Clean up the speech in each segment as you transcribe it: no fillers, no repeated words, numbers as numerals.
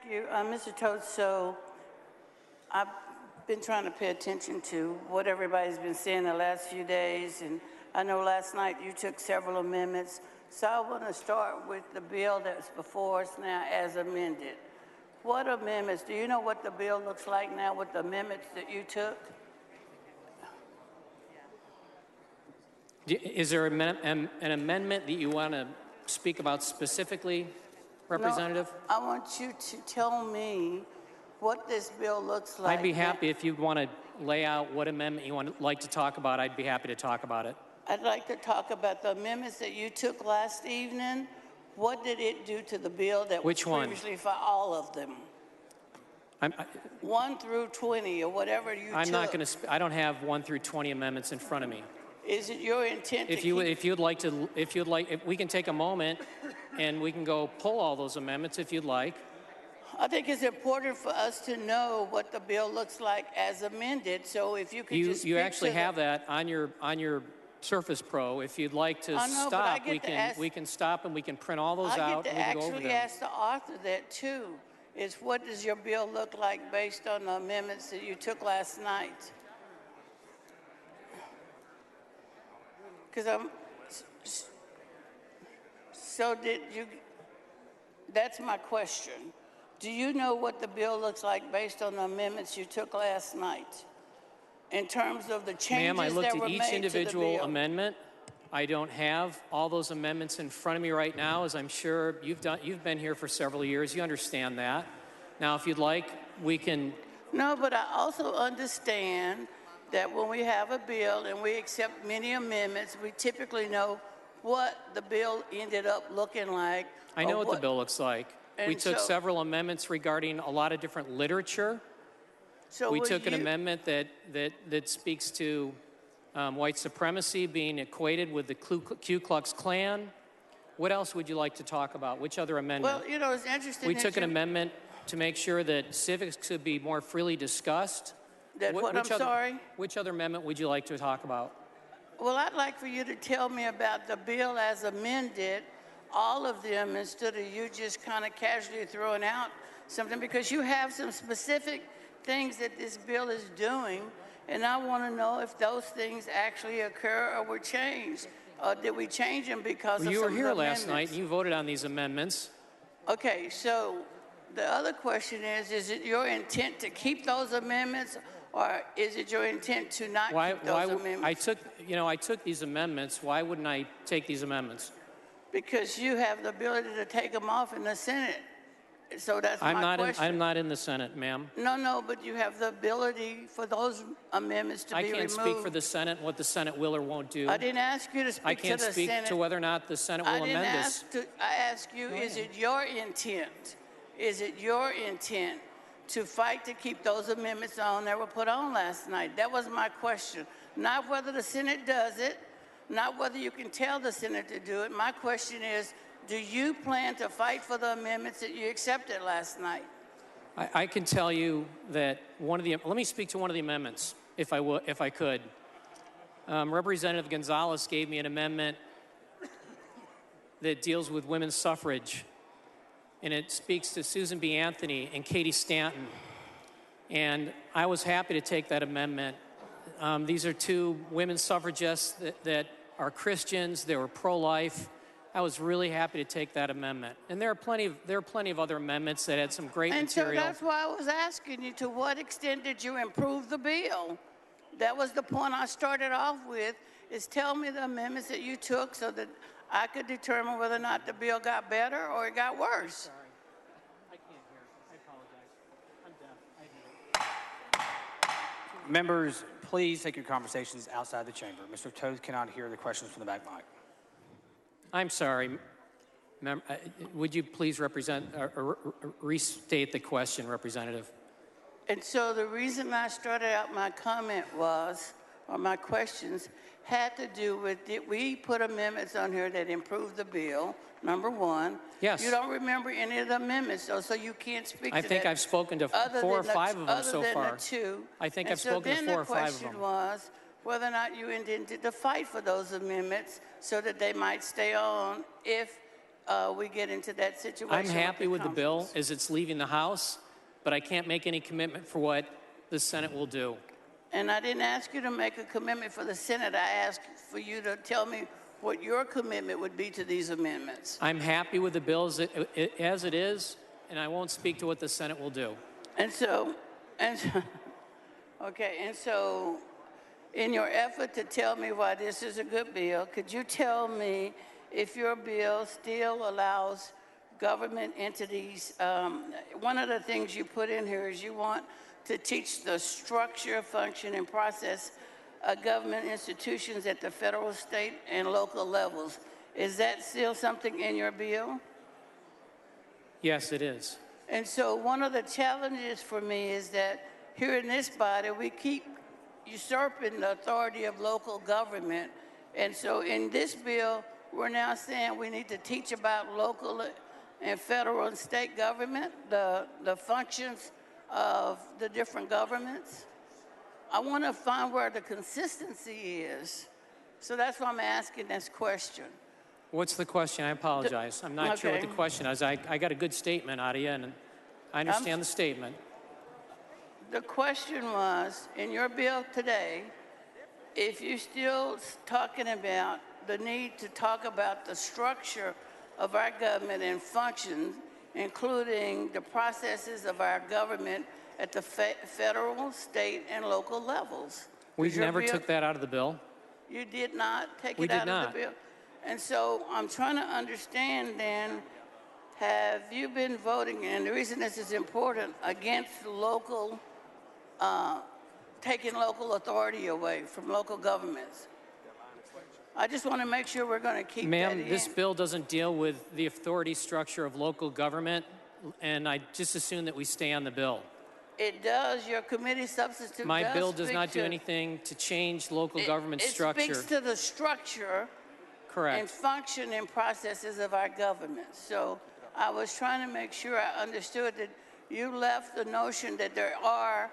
Thank you, Mr. Toth. So I've been trying to pay attention to what everybody's been saying the last few days, and I know last night you took several amendments. So I want to start with the bill that's before us now as amended. What amendments? Do you know what the bill looks like now with the amendments that you took? Is there an amendment that you want to speak about specifically, Representative? No, I want you to tell me what this bill looks like. I'd be happy if you want to lay out what amendment you would like to talk about. I'd be happy to talk about it. I'd like to talk about the amendments that you took last evening. What did it do to the bill that Which was previously for all of them? 1 through 20 or whatever you took. I'm not going to. I don't have 1 through 20 amendments in front of me. Is it your intent if you'd like, if we can take a moment and we can go pull all those amendments if you'd like. I think it's important for us to know what the bill looks like as amended. So if you could you actually have that on your Surface Pro. If you'd like to stop, we can stop and we can print all those out and we can go over them. I get to actually ask the author that too. Is what does your bill look like based on the amendments that you took last night? Because that's my question. Do you know what the bill looks like based on the amendments you took last night? In terms of the changes that were made to the bill? Ma'am, I looked at each individual amendment. I don't have all those amendments in front of me right now, as I'm sure you've been here for several years. You understand that. Now, if you'd like, we can... No, but I also understand that when we have a bill and we accept many amendments, we typically know what the bill ended up looking like. I know what the bill looks like. We took several amendments regarding a lot of different literature. So we took an amendment that speaks to white supremacy being equated with the Ku Klux Klan. What else would you like to talk about? Which other amendment? Well, you know, it's interesting. We took an amendment to make sure that civics could be more freely discussed. Which other amendment would you like to talk about? Well, I'd like for you to tell me about the bill as amended, all of them, instead of you just kind of casually throwing out something, because you have some specific things that this bill is doing, and I want to know if those things actually occur or were changed. Did we change them because of some of the amendments? You were here last night and you voted on these amendments. Okay, so the other question is it your intent to keep those amendments, or is it your intent to not keep those amendments? I took these amendments. Why wouldn't I take these amendments? Because you have the ability to take them off in the Senate. So that's my question. I'm not in the Senate, ma'am. No, but you have the ability for those amendments to be removed. I can't speak for the Senate, what the Senate will or won't do. I didn't ask you to speak to the Senate. I can't speak to whether or not the Senate will amend this. I ask you, is it your intent? Is it your intent to fight to keep those amendments on that were put on last night? That was my question. Not whether the Senate does it, not whether you can tell the Senate to do it. My question is, do you plan to fight for the amendments that you accepted last night? I can tell you that let me speak to one of the amendments, if I could. Representative Gonzalez gave me an amendment that deals with women's suffrage, and it speaks to Susan B. Anthony and Katie Stanton. And I was happy to take that amendment. These are two women's suffragists that are Christians. They were pro-life. I was really happy to take that amendment. And there are plenty of other amendments that had some great material. And so that's why I was asking you, to what extent did you improve the bill? That was the point I started off with, is tell me the amendments that you took so that I could determine whether or not the bill got better or it got worse. Sorry. I can't hear. I apologize. I'm deaf. Members, please take your conversations outside the chamber. Mr. Toth cannot hear the questions from the back mic. I'm sorry. Would you please restate the question, Representative? And so the reason I started out my comment was, or my questions, had to do with, did we put amendments on here that improved the bill, number one? Yes. You don't remember any of the amendments, though, so you can't speak to that. I think I've spoken to 4 or 5 of them so far. Other than the 2. I think I've spoken to 4 or 5 of them. And so then the question was whether or not you intended to fight for those amendments so that they might stay on if we get into that situation. I'm happy with the bill conference. as it's leaving the House, but I can't make any commitment for what the Senate will do. And I didn't ask you to make a commitment for the Senate. I asked for you to tell me what your commitment would be to these amendments. I'm happy with the bill as it is, and I won't speak to what the Senate will do. Okay, and so in your effort to tell me why this is a good bill, could you tell me if your bill still allows government entities, one of the things you put in here is you want to teach the structure, function, and process of government institutions at the federal, state, and local levels. Is that still something in your bill? Yes, it is. And so one of the challenges for me is that here in this body, we keep usurping the authority of local government. And so in this bill, we're now saying we need to teach about local and federal and state government, the functions of the different governments. I want to find where the consistency is. So that's why I'm asking this question. What's the question? I apologize. I'm not sure what the question is. I got a good statement out of you, and I understand the statement. The question was, in your bill today, if you're still talking about the need to talk about the structure of our government and functions, including the processes of our government at the federal, state, and local levels. We never took that out of the bill. You did not take We it did out not. of the bill? And so I'm trying to understand then, have you been voting, and the reason this is important, against local, taking local authority away from local governments? I just want to make sure we're going to keep that in. Ma'am, this bill doesn't deal with the authority structure of local government, and I just assume that we stay on the bill. It does. Your committee substitute My does bill does speak not do to- anything to change local government structure. It speaks to the structure and Correct. function and processes of our government. So I was trying to make sure I understood that you left the notion that there are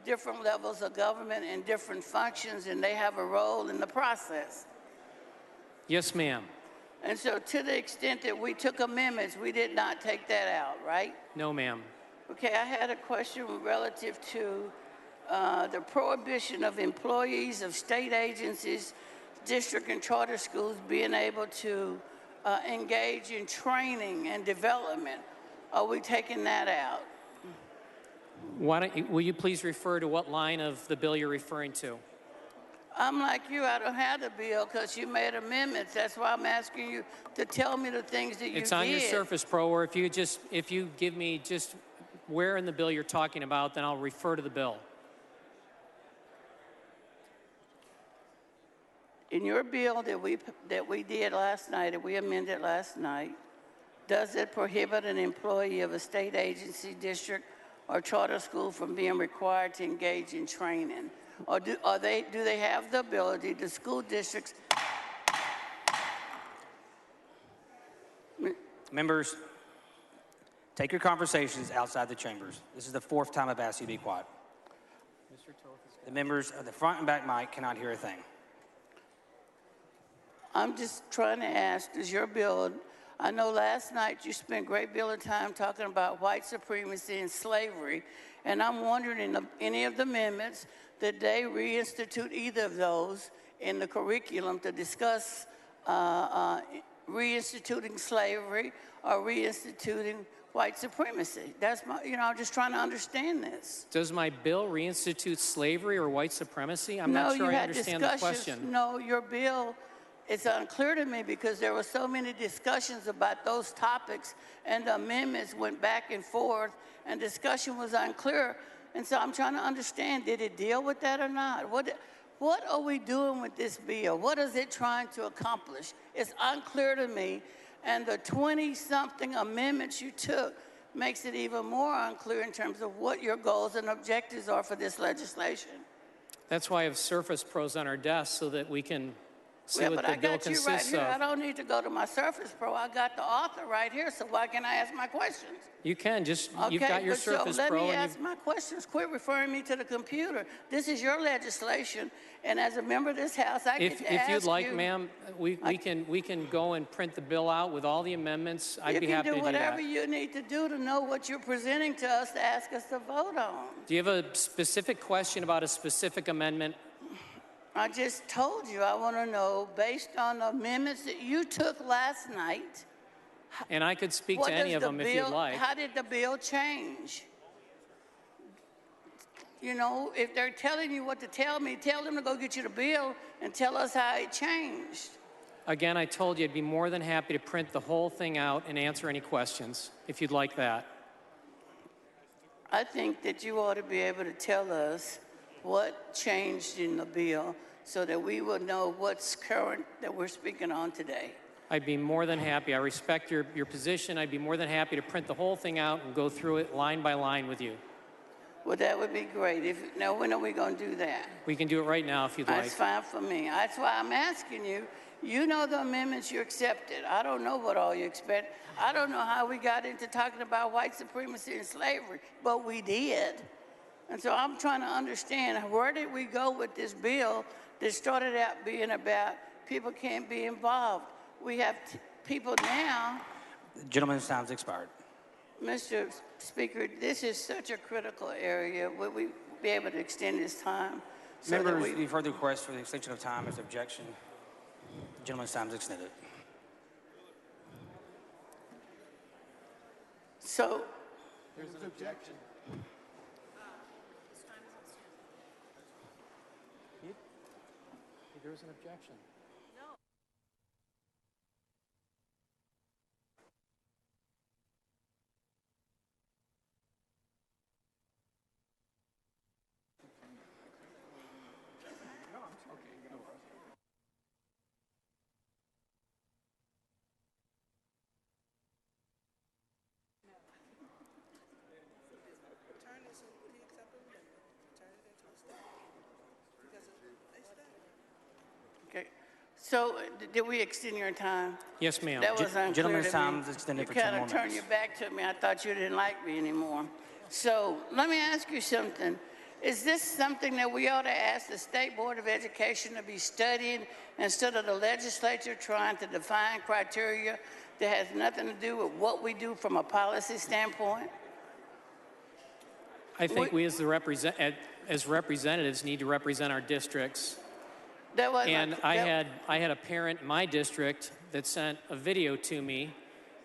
different levels of government and different functions, and they have a role in the process. Yes, ma'am. And so to the extent that we took amendments, we did not take that out, right? No, ma'am. Okay, I had a question relative to the prohibition of employees of state agencies, district and charter schools being able to engage in training and development. Are we taking that out? Will you please refer to what line of the bill you're referring to? I'm like you, I don't have the bill because you made amendments. That's why I'm asking you to tell me the things that you did. It's on your Surface Pro, or if you give me just where in the bill you're talking about, then I'll refer to the bill. In your bill that we did last night, that we amended last night, does it prohibit an employee of a state agency, district, or charter school from being required to engage in training? Or do they have the ability, the school districts? Members, take your conversations outside the chambers. This is the fourth time I've asked you to be quiet. The members of the front and back mic cannot hear a thing. I'm just trying to ask, does your bill, I know last night you spent a great deal of time talking about white supremacy and slavery, and I'm wondering in any of the amendments that they reinstitute either of those in the curriculum to discuss reinstituting slavery or reinstituting white supremacy. That's my, I'm just trying to understand this. Does my bill reinstitute slavery or white supremacy? I'm not sure I understand the question. No, your bill, it's unclear to me because there were so many discussions about those topics and the amendments went back and forth and discussion was unclear. And so I'm trying to understand, did it deal with that or not? What are we doing with this bill? What is it trying to accomplish? It's unclear to me. And the 20-something amendments you took makes it even more unclear in terms of what your goals and objectives are for this legislation. That's why I have Surface Pros on our desk so that we can see Yeah, what but the I bill got you right consists here. I of. don't need to go to my Surface Pro. I got the author right here, so why can't I ask my questions? You can just, Okay, you've got your but so Surface let Pro me and ask my questions. Quit referring me to the computer. This is your legislation, and as a member of this House, I get to if you'd ask like, you. ma'am, we can go and print the bill out with all the amendments. I'd be happy to You can do do whatever that. you need to do to know what you're presenting to us to ask us to vote on. Do you have a specific question about a specific amendment? I just told you I want to know, based on the amendments that you took last night, And I could speak what to any does of the them if you'd bill, like. how did the bill change? You know, if they're telling you what to tell me, tell them to go get you the bill and tell us how it changed. Again, I told you I'd be more than happy to print the whole thing out and answer any questions if you'd like that. I think that you ought to be able to tell us what changed in the bill so that we will know what's current that we're speaking on today. I'd be more than happy. I respect your position. I'd be more than happy to print the whole thing out and go through it line by line with you. Well, that would be great. Now, when are we going to do that? We can do it right now if you'd like. That's fine for me. That's why I'm asking you. You know the amendments you accepted. I don't know what all you expect. I don't know how we got into talking about white supremacy and slavery, but we did. And so I'm trying to understand, where did we go with this bill that started out being about people can't be involved? We have people now. The gentleman's time's expired. Mr. Speaker, this is such a critical area. Would we be able to extend this time? Members, you've heard the request for the extension of time. Is there objection? The gentleman's time is extended. So, There's an objection. There was an objection. okay. So, did we extend your time? Yes, ma'am. That was unclear Gentleman's to time me. is extended for You 10 kind more of turned minutes. your back to me. I thought you didn't like me anymore. So let me ask you something. Is this something that we ought to ask the State Board of Education to be studying instead of the legislature trying to define criteria that has nothing to do with what we do from a policy standpoint? I think we as representatives need to represent our districts. That wasn't And I had a parent in my district that sent a video to me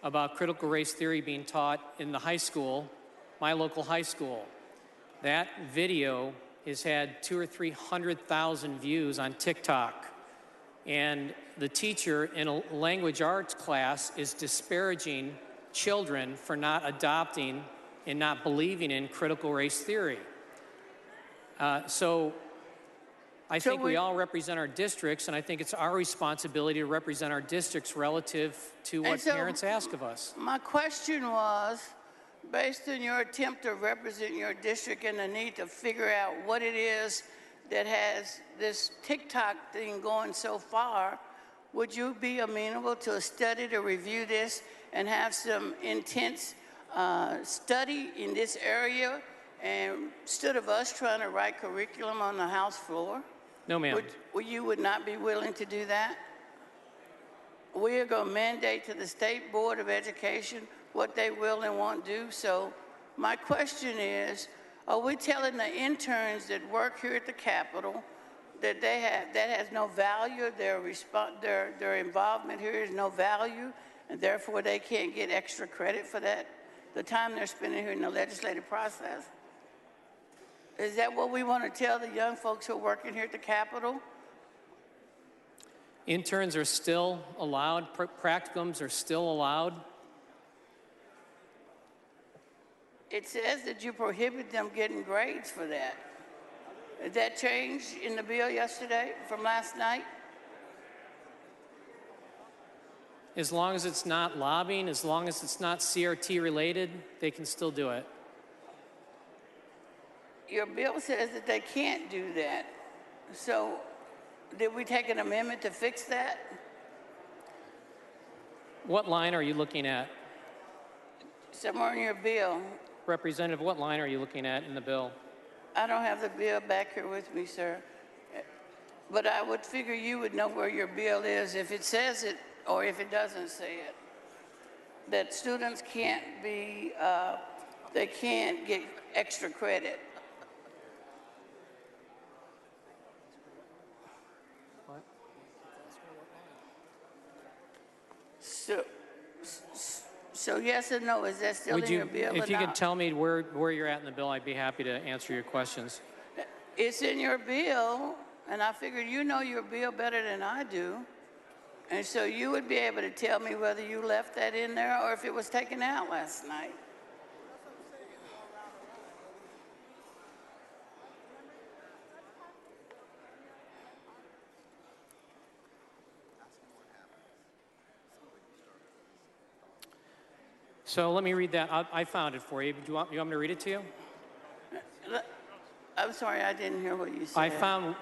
about critical race theory being taught in the high school, my local high school. That video has had 200,000 or 300,000 views on TikTok. And the teacher in a language arts class is disparaging children for not adopting and not believing in critical race theory. So I think we all represent our districts, and I think it's our responsibility to represent our districts relative to what parents ask of us. My question was, based on your attempt to represent your district and the need to figure out what it is that has this TikTok thing going so far, would you be amenable to a study to review this and have some intense study in this area, and instead of us trying to write curriculum on the House floor? No, ma'am. You would not be willing to do that? We are going to mandate to the State Board of Education what they will and won't do. So my question is, are we telling the interns that work here at the Capitol that that has no value, their involvement here is no value, and therefore they can't get extra credit for that, the time they're spending here in the legislative process? Is that what we want to tell the young folks who are working here at the Capitol? Interns are still allowed, practicums are still allowed. It says that you prohibit them getting grades for that. Did that change in the bill yesterday from last night? As long as it's not lobbying, as long as it's not CRT related, they can still do it. Your bill says that they can't do that. So Did we take an amendment to fix that? What line are you looking at? Somewhere in your bill. Representative, what line are you looking at in the bill? I don't have the bill back here with me, sir. But I would figure you would know where your bill is if it says it or if it doesn't say it. That students can't be, they can't get extra credit. What? So yes or no, is that still in your bill or not? If you could tell me where you're at in the bill, I'd be happy to answer your questions. It's in your bill, and I figured you know your bill better than I do. And so you would be able to tell me whether you left that in there or if it was taken out last night. So let me read that. I found it for you. Do you want me to read it to you? I'm sorry, I didn't hear what you said. I found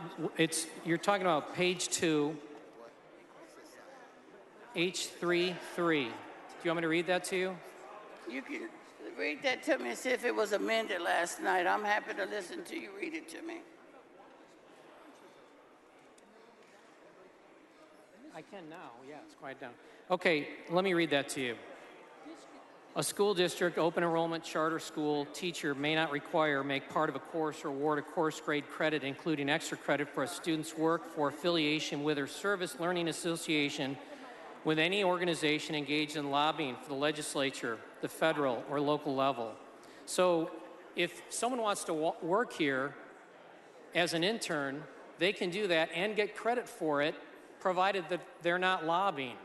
you're talking about page 2, H33. Do you want me to read that to you? You can read that to me and see if it was amended last night. I'm happy to listen to you read it to me. I can now, yeah, it's quiet down. Okay, let me read that to you. A school district, open enrollment charter school teacher may not make part of a course or award a course grade credit, including extra credit for a student's work for affiliation with or service learning association with any organization engaged in lobbying for the legislature, the federal or local level. So if someone wants to work here as an intern, they can do that and get credit for it, provided that they're not lobbying.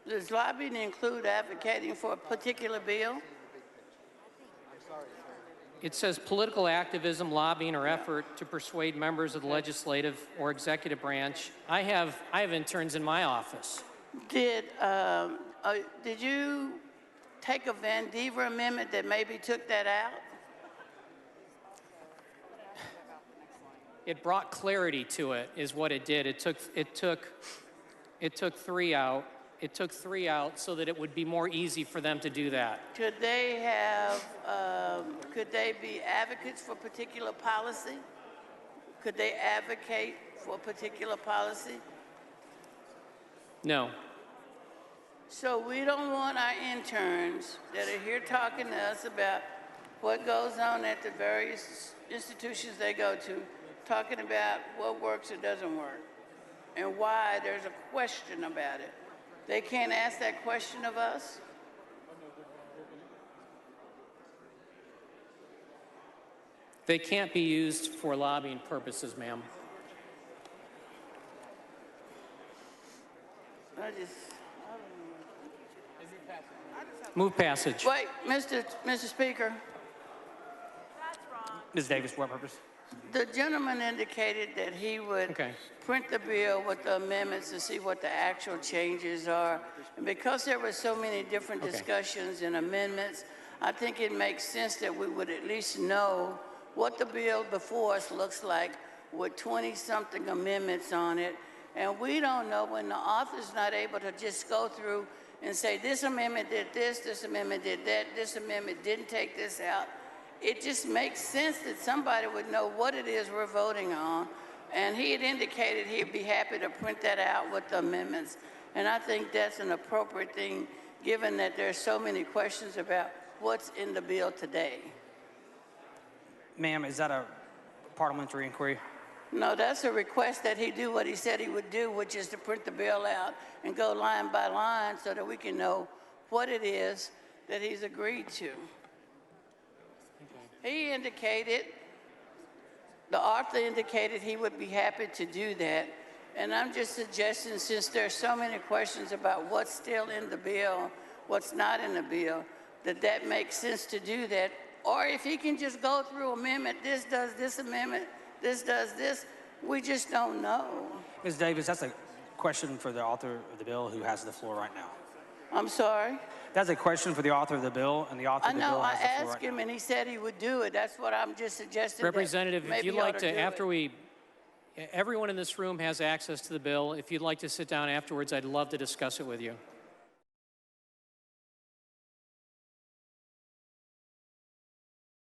Does lobbying include advocating for a particular bill? It says political activism, lobbying, or effort to persuade members of the legislative or executive branch. I have interns in my office. Did you take a Van Dever amendment that maybe took that out? It brought clarity to it, is what it did. It took 3 out. It took 3 out so that it would be more easy for them to do that. Could they be advocates for particular policy? Could they advocate for a particular policy? No. So we don't want our interns that are here talking to us about what goes on at the various institutions they go to, talking about what works or doesn't work, and why there's a question about it. They can't ask that question of us? They can't be used for lobbying purposes, ma'am. Move passage. Wait, Mr. Speaker. Ms. Davis, for what purpose? The gentleman indicated that he would print the bill with the amendments to see what the actual changes are. And because there were so many different discussions and amendments, I think it makes sense that we would at least know what the bill before us looks like with 20-something amendments on it. And we don't know when the author's not able to just go through and say, this amendment did this amendment did that, this amendment didn't take this out. It just makes sense that somebody would know what it is we're voting on. And he had indicated he'd be happy to print that out with the amendments. And I think that's an appropriate thing, given that there's so many questions about what's in the bill today. Ma'am, is that a parliamentary inquiry? No, that's a request that he do what he said he would do, which is to print the bill out and go line by line so that we can know what it is that he's agreed to. He indicated, the author indicated he would be happy to do that. And I'm just suggesting, since there's so many questions about what's still in the bill, what's not in the bill, that makes sense to do that. Or if he can just go through amendment, this does this amendment, this does this, we just don't know. Ms. Davis, that's a question for the author of the bill who has the floor right now. I'm sorry? That's a question for the author of the bill, and the author of the bill has the floor right now. I asked him and he said he would do it. That's what I'm just suggesting. Representative, if you'd like to, Everyone in this room has access to the bill. If you'd like to sit down afterwards, I'd love to discuss it with you.